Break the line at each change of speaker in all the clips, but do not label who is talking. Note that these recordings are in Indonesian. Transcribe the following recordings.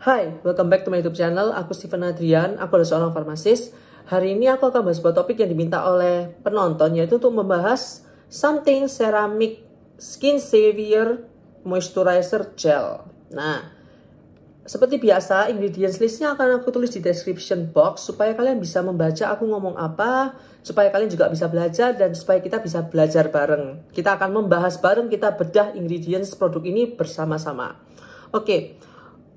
Hai, welcome back to my YouTube channel. Aku Steven Adrian, aku adalah seorang farmasis. Hari ini aku akan bahas sebuah topik yang diminta oleh penonton, yaitu untuk membahas Something Ceramic Skin Savior Moisturizer Gel. Nah, seperti biasa, ingredients listnya akan aku tulis di description box supaya kalian bisa membaca aku ngomong apa, supaya kalian juga bisa belajar dan supaya kita bisa belajar bareng. Kita akan membahas bareng, kita bedah ingredients produk ini bersama-sama. Oke.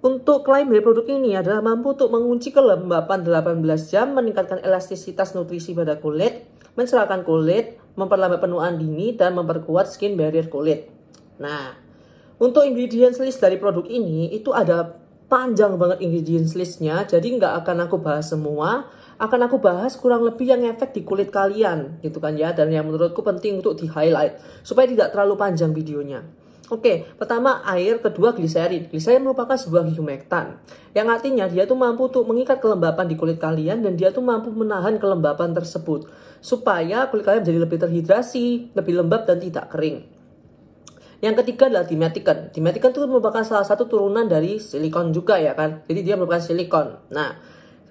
Untuk klaim dari produk ini adalah mampu untuk mengunci kelembapan 18 jam, meningkatkan elastisitas nutrisi pada kulit, mencerahkan kulit, memperlambat penuaan dini, dan memperkuat skin barrier kulit. Nah, untuk ingredients list dari produk ini, itu ada panjang banget ingredients listnya, jadi nggak akan aku bahas semua, akan aku bahas kurang lebih yang efek di kulit kalian, gitu kan ya, dan yang menurutku penting untuk di-highlight, supaya tidak terlalu panjang videonya. Oke, pertama air, kedua gliserin. Gliserin merupakan sebuah humectant, yang artinya dia tuh mampu untuk mengikat kelembapan di kulit kalian dan dia tuh mampu menahan kelembapan tersebut supaya kulit kalian menjadi lebih terhidrasi, lebih lembab dan tidak kering. Yang ketiga adalah dimetikan. Dimetikan itu merupakan salah satu turunan dari silikon juga ya kan. Jadi dia merupakan silikon. Nah,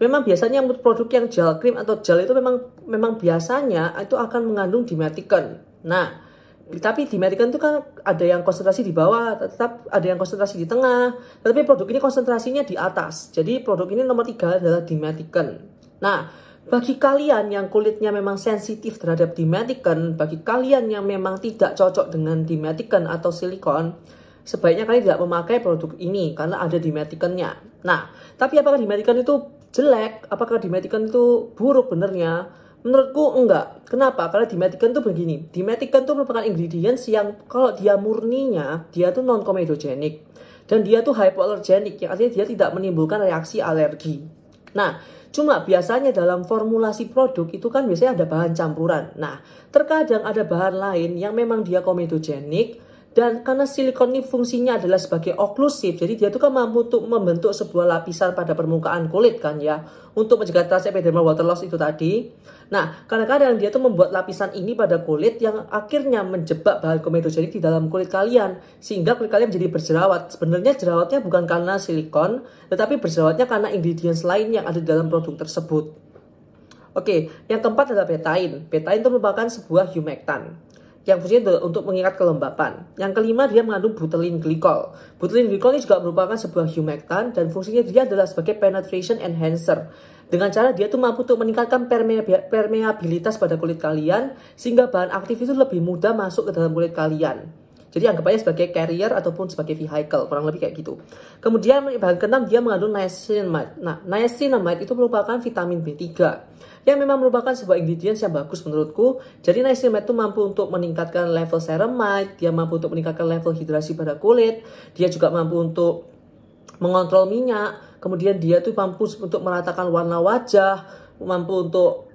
memang biasanya produk yang gel cream atau gel itu memang biasanya itu akan mengandung dimetikan. Nah, tapi dimetikan itu kan ada yang konsentrasi di bawah, tetap ada yang konsentrasi di tengah. Tapi produk ini konsentrasinya di atas. Jadi produk ini nomor 3 adalah dimetikan. Nah, bagi kalian yang kulitnya memang sensitif terhadap dimetikan, bagi kalian yang memang tidak cocok dengan dimetikan atau silikon, sebaiknya kalian tidak memakai produk ini karena ada dimetikannya. Nah, tapi apakah dimetikan itu jelek? Apakah dimetikan itu buruk benernya? Menurutku enggak. Kenapa? Karena dimetikan tuh begini. Dimetikan tuh merupakan ingredients yang kalau dia murninya, dia tuh non-comedogenic. Dan dia tuh hypoallergenic, yang artinya dia tidak menimbulkan reaksi alergi. Nah, cuma biasanya dalam formulasi produk itu kan biasanya ada bahan campuran. Nah, terkadang ada bahan lain yang memang dia comedogenic. Dan karena silikon ini fungsinya adalah sebagai oklusif, jadi dia tuh kan mampu untuk membentuk sebuah lapisan pada permukaan kulit kan ya, untuk mencegah trans epidermal water loss itu tadi. Nah, kadang-kadang dia tuh membuat lapisan ini pada kulit yang akhirnya menjebak bahan komedogenik di dalam kulit kalian, sehingga kulit kalian menjadi berjerawat. Sebenarnya jerawatnya bukan karena silikon, tetapi berjerawatnya karena ingredients lain yang ada di dalam produk tersebut. Oke, yang keempat adalah betain. Betain itu merupakan sebuah humectant yang fungsinya untuk mengikat kelembapan. Yang kelima, dia mengandung butylene glycol. Butylene glycol ini juga merupakan sebuah humectant dan fungsinya dia adalah sebagai penetration enhancer. Dengan cara dia tuh mampu untuk meningkatkan permeabilitas pada kulit kalian sehingga bahan aktif itu lebih mudah masuk ke dalam kulit kalian. Jadi anggap aja sebagai carrier ataupun sebagai vehicle, kurang lebih kayak gitu. Kemudian bahan keenam, dia mengandung niacinamide. Nah, niacinamide itu merupakan vitamin B3 yang memang merupakan sebuah ingredients yang bagus menurutku. Jadi niacinamide itu mampu untuk meningkatkan level ceramide, dia mampu untuk meningkatkan level hidrasi pada kulit, dia juga mampu untuk mengontrol minyak, kemudian dia tuh mampu untuk meratakan warna wajah, mampu untuk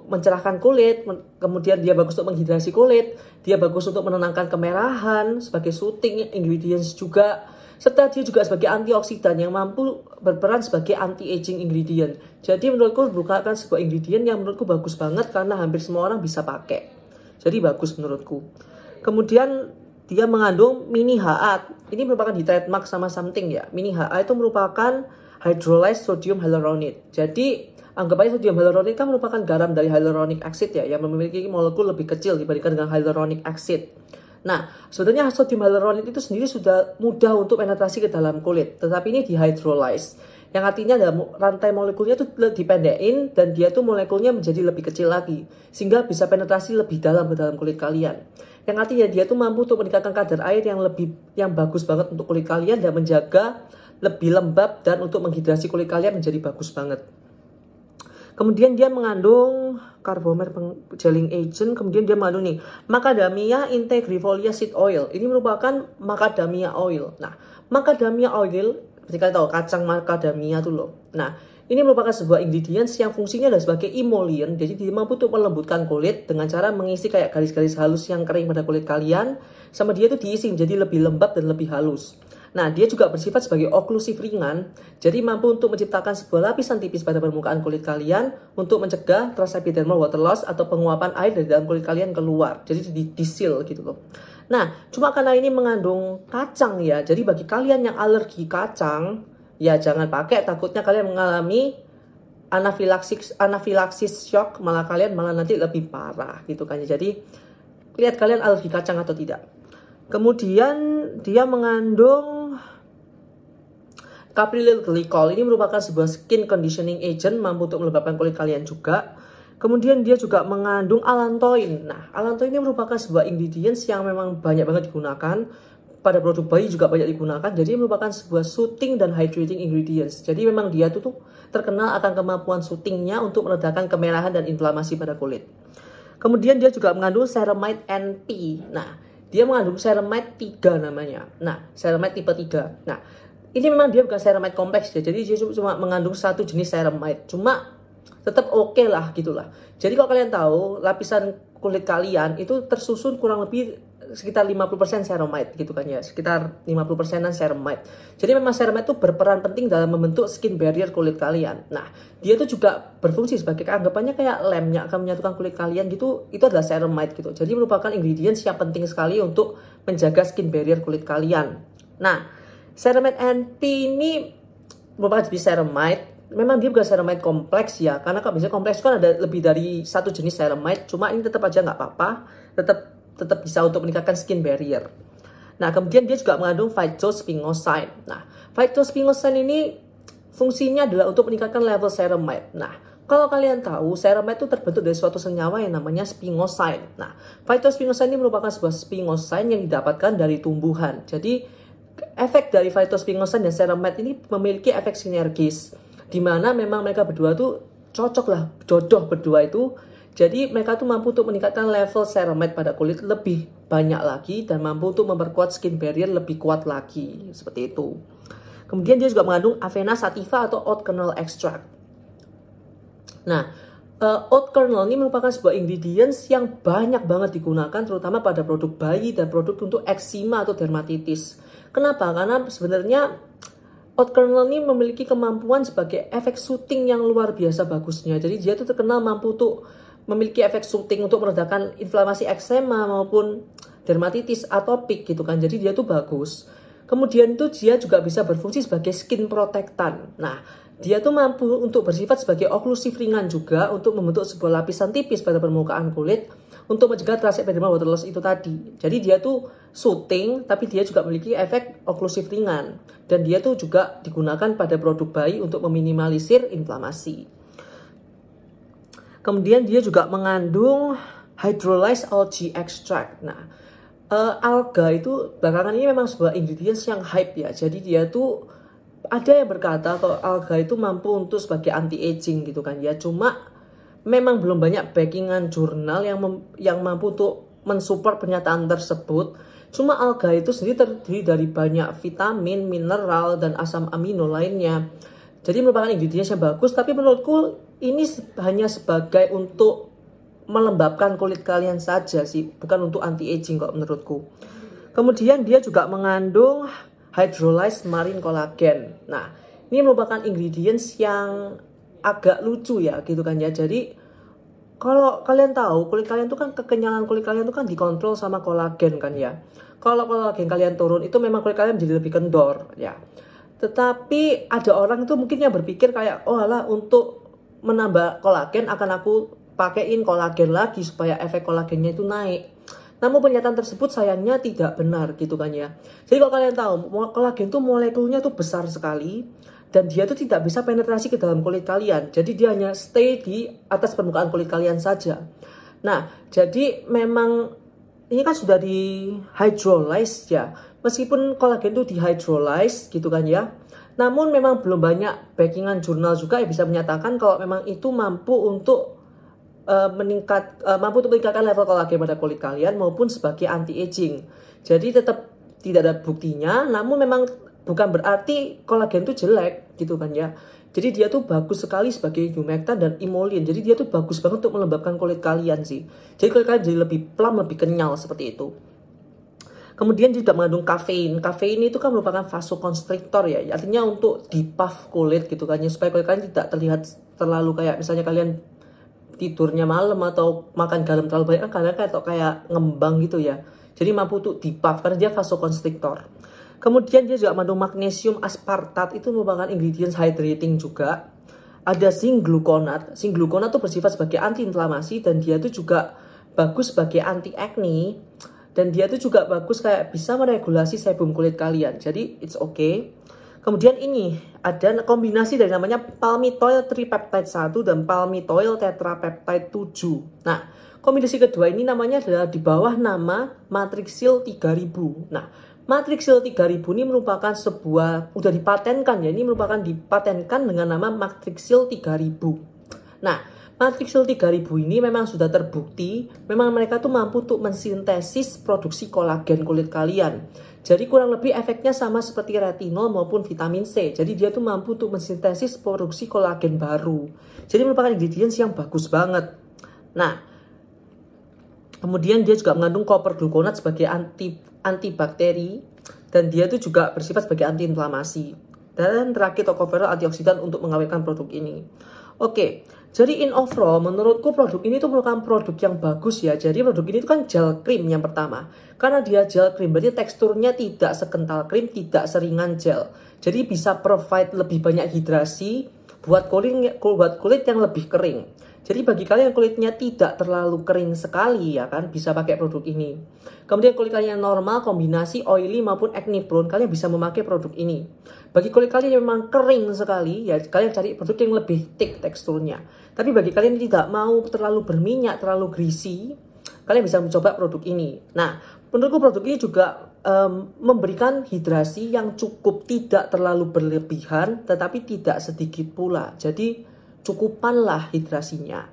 mencerahkan kulit, kemudian dia bagus untuk menghidrasi kulit, dia bagus untuk menenangkan kemerahan sebagai soothing ingredients juga, serta dia juga sebagai antioksidan yang mampu berperan sebagai anti-aging ingredient. Jadi menurutku merupakan sebuah ingredient yang menurutku bagus banget karena hampir semua orang bisa pakai. Jadi bagus menurutku. Kemudian dia mengandung mini HA. Ini merupakan di trademark sama something ya. Mini HA itu merupakan hydrolyzed sodium hyaluronate. Jadi anggap aja sodium hyaluronate kan merupakan garam dari hyaluronic acid ya, yang memiliki molekul lebih kecil dibandingkan dengan hyaluronic acid. Nah, sebenarnya sodium hyaluronate itu sendiri sudah mudah untuk penetrasi ke dalam kulit, tetapi ini dihydrolyze, yang artinya dalam rantai molekulnya itu dipendekin dan dia tuh molekulnya menjadi lebih kecil lagi, sehingga bisa penetrasi lebih dalam ke dalam kulit kalian. Yang artinya dia tuh mampu untuk meningkatkan kadar air yang bagus banget untuk kulit kalian dan menjaga lebih lembab dan untuk menghidrasi kulit kalian menjadi bagus banget. Kemudian dia mengandung carbomer gelling agent. Kemudian dia mengandung nih macadamia integrifolia seed oil. Ini merupakan macadamia oil. Nah, macadamia oil, seperti kalian tahu kacang macadamia tuh loh. Nah, ini merupakan sebuah ingredients yang fungsinya adalah sebagai emollient. Jadi dia mampu untuk melembutkan kulit dengan cara mengisi kayak garis-garis halus yang kering pada kulit kalian. Sama dia tuh diisi menjadi lebih lembab dan lebih halus. Nah, dia juga bersifat sebagai oklusif ringan, jadi mampu untuk menciptakan sebuah lapisan tipis pada permukaan kulit kalian untuk mencegah trans epidermal water loss atau penguapan air dari dalam kulit kalian keluar. Jadi disil gitu loh. Nah, cuma karena ini mengandung kacang ya, jadi bagi kalian yang alergi kacang, ya jangan pakai, takutnya kalian mengalami anafilaksis shock, malah kalian nanti lebih parah gitu kan. Jadi lihat kalian alergi kacang atau tidak. Kemudian dia mengandung caprylyl glycol. Ini merupakan sebuah skin conditioning agent, mampu untuk melembabkan kulit kalian juga. Kemudian dia juga mengandung allantoin. Nah, allantoin ini merupakan sebuah ingredients yang memang banyak banget digunakan. Pada produk bayi juga banyak digunakan. Jadi merupakan sebuah soothing dan hydrating ingredients. Jadi memang dia tuh terkenal akan kemampuan soothingnya untuk meredakan kemerahan dan inflamasi pada kulit. Kemudian dia juga mengandung ceramide NP. Nah, dia mengandung ceramide 3 namanya. Nah, ceramide tipe 3. Nah, ini memang dia bukan ceramide kompleks ya. Jadi dia cuma mengandung satu jenis ceramide. Cuma tetap oke lah gitulah. Jadi kalau kalian tahu lapisan kulit kalian itu tersusun kurang lebih sekitar 50% ceramide gitu kan ya. Sekitar 50%an ceramide. Jadi memang ceramide itu berperan penting dalam membentuk skin barrier kulit kalian. Nah, dia itu juga berfungsi sebagai anggapannya kayak lemnya akan menyatukan kulit kalian gitu. Itu adalah ceramide gitu. Jadi merupakan ingredients yang penting sekali untuk menjaga skin barrier kulit kalian. Nah, ceramide NP ini merupakan jenis ceramide. Memang dia bukan ceramide kompleks ya, karena kalau misalnya kompleks kan ada lebih dari satu jenis ceramide. Cuma ini tetap aja nggak apa-apa, tetap bisa untuk meningkatkan skin barrier. Nah, kemudian dia juga mengandung phytospinozine. Nah, phytospinozine ini fungsinya adalah untuk meningkatkan level ceramide. Nah, kalau kalian tahu, ceramide itu terbentuk dari suatu senyawa yang namanya spinosine. Nah, phytospinozine ini merupakan sebuah spinosine yang didapatkan dari tumbuhan. Jadi, efek dari phytospinozine dan ceramide ini memiliki efek sinergis, di mana memang mereka berdua tuh cocok lah, jodoh berdua itu. Jadi mereka tuh mampu untuk meningkatkan level ceramide pada kulit lebih banyak lagi dan mampu untuk memperkuat skin barrier lebih kuat lagi, seperti itu. Kemudian dia juga mengandung Avena sativa atau oat kernel extract. Nah, oat kernel ini merupakan sebuah ingredients yang banyak banget digunakan terutama pada produk bayi dan produk untuk eczema atau dermatitis. Kenapa? Karena sebenarnya oat kernel ini memiliki kemampuan sebagai efek soothing yang luar biasa bagusnya. Jadi dia tuh terkenal mampu tuh memiliki efek soothing untuk meredakan inflamasi eksema maupun dermatitis atopik gitu kan. Jadi dia tuh bagus. Kemudian tuh dia juga bisa berfungsi sebagai skin protectant. Nah, dia tuh mampu untuk bersifat sebagai oklusif ringan juga untuk membentuk sebuah lapisan tipis pada permukaan kulit untuk mencegah terasa epidermal water loss itu tadi. Jadi dia tuh soothing, tapi dia juga memiliki efek oklusif ringan. Dan dia tuh juga digunakan pada produk bayi untuk meminimalisir inflamasi. Kemudian dia juga mengandung hydrolyzed algae extract. Nah, alga itu belakangan ini memang sebuah ingredients yang hype ya. Jadi dia tuh ada yang berkata kalau alga itu mampu untuk sebagai anti-aging gitu kan ya. Cuma memang belum banyak backingan jurnal yang mampu untuk mensupport pernyataan tersebut. Cuma alga itu sendiri terdiri dari banyak vitamin, mineral, dan asam amino lainnya. Jadi merupakan ingredients yang bagus, tapi menurutku ini hanya sebagai untuk melembabkan kulit kalian saja sih, bukan untuk anti-aging kok menurutku. Kemudian dia juga mengandung hydrolyzed marine collagen. Nah, ini merupakan ingredients yang agak lucu ya gitu kan ya. Jadi kalau kalian tahu kulit kalian tuh kan kekenyalan kulit kalian tuh kan dikontrol sama kolagen kan ya. Kalau kolagen kalian turun itu memang kulit kalian jadi lebih kendor ya. Tetapi ada orang itu mungkin yang berpikir kayak oh alah untuk menambah kolagen akan aku pakein kolagen lagi supaya efek kolagennya itu naik. Namun pernyataan tersebut sayangnya tidak benar gitu kan ya. Jadi kalau kalian tahu kolagen tuh molekulnya tuh besar sekali. Dan dia tuh tidak bisa penetrasi ke dalam kulit kalian. Jadi dia hanya stay di atas permukaan kulit kalian saja. Nah, jadi memang ini kan sudah di hydrolyze ya. Meskipun kolagen itu di hydrolyze gitu kan ya. Namun memang belum banyak backingan jurnal juga yang bisa menyatakan kalau memang itu mampu untuk meningkatkan level kolagen pada kulit kalian maupun sebagai anti-aging. Jadi tetap tidak ada buktinya, namun memang bukan berarti kolagen itu jelek gitu kan ya. Jadi dia tuh bagus sekali sebagai humectant dan emollient. Jadi dia tuh bagus banget untuk melembabkan kulit kalian sih. Jadi kulit kalian jadi lebih plump, lebih kenyal seperti itu. Kemudian dia juga mengandung kafein. Kafein itu kan merupakan vasoconstrictor ya. Artinya untuk di-puff kulit gitu kan ya. Supaya kulit kalian tidak terlihat terlalu kayak misalnya kalian tidurnya malam atau makan garam terlalu banyak kan kalian kayak ngembang gitu ya. Jadi mampu untuk di-puff karena dia vasoconstrictor. Kemudian dia juga mengandung magnesium aspartat, itu merupakan ingredients hydrating juga. Ada zinc gluconat. Zinc gluconat itu bersifat sebagai anti-inflamasi dan dia itu juga bagus sebagai anti-acne. Dan dia itu juga bagus kayak bisa meregulasi sebum kulit kalian. Jadi it's okay. Kemudian ini ada kombinasi dari namanya palmitoyl tripeptide 1 dan palmitoyl tetrapeptide 7. Nah, kombinasi kedua ini namanya adalah di bawah nama Matrixyl 3000. Nah, Matrixyl 3000 ini merupakan sebuah, udah dipatenkan ya, ini merupakan dipatenkan dengan nama Matrixyl 3000. Nah, Matrixyl 3000 ini memang sudah terbukti, memang mereka tuh mampu untuk mensintesis produksi kolagen kulit kalian. Jadi kurang lebih efeknya sama seperti retinol maupun vitamin C. Jadi dia tuh mampu untuk mensintesis produksi kolagen baru. Jadi merupakan ingredients yang bagus banget. Nah, kemudian dia juga mengandung copper gluconat sebagai antibakteri dan dia itu juga bersifat sebagai antiinflamasi. Dan terakhir tocopherol antioksidan untuk mengawetkan produk ini. Oke, jadi in overall menurutku produk ini tuh merupakan produk yang bagus ya. Jadi produk ini tuh kan gel cream yang pertama. Karena dia gel cream berarti teksturnya tidak sekental krim, tidak seringan gel. Jadi bisa provide lebih banyak hidrasi buat kulit yang lebih kering. Jadi bagi kalian yang kulitnya tidak terlalu kering sekali ya kan, bisa pakai produk ini. Kemudian kulit kalian yang normal, kombinasi oily maupun acne prone, kalian bisa memakai produk ini. Bagi kulit kalian yang memang kering sekali, ya kalian cari produk yang lebih thick teksturnya. Tapi bagi kalian yang tidak mau terlalu berminyak, terlalu greasy, kalian bisa mencoba produk ini. Nah, menurutku produk ini juga memberikan hidrasi yang cukup, tidak terlalu berlebihan, tetapi tidak sedikit pula. Jadi cukupanlah hidrasinya.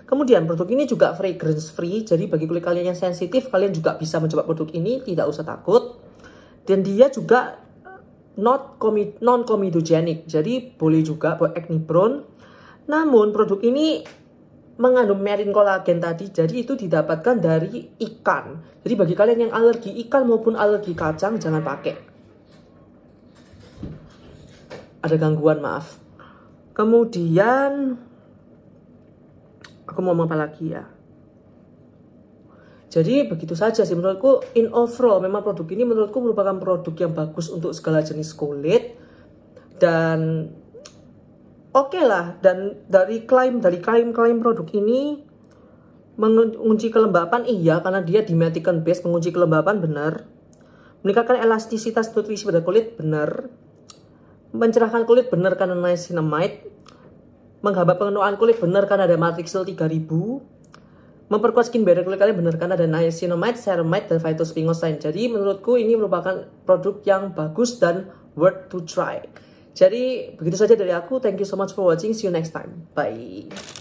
Kemudian produk ini juga fragrance free. Jadi bagi kulit kalian yang sensitif, kalian juga bisa mencoba produk ini, tidak usah takut. Dan dia juga non comedogenic. Jadi boleh juga buat acne prone. Namun produk ini mengandung marine collagen tadi, jadi itu didapatkan dari ikan. Jadi bagi kalian yang alergi ikan maupun alergi kacang, jangan pakai. Ada gangguan, maaf. Kemudian aku mau ngomong apa lagi ya. Jadi begitu saja sih menurutku. In overall memang produk ini menurutku merupakan produk yang bagus untuk segala jenis kulit. Dan oke lah. Dan dari klaim produk ini mengunci kelembapan, iya, karena dia dimetikan base, mengunci kelembapan, benar. Meningkatkan elastisitas nutrisi pada kulit, benar. Mencerahkan kulit, benar, karena niacinamide. Menghambat penuaan kulit, benar, karena ada Matrixyl 3000. Memperkuat skin barrier kulit kalian, benar, karena ada niacinamide, ceramide, dan phytospringosine. Jadi menurutku ini merupakan produk yang bagus dan worth to try. Jadi begitu saja dari aku. Thank you so much for watching. See you next time. Bye.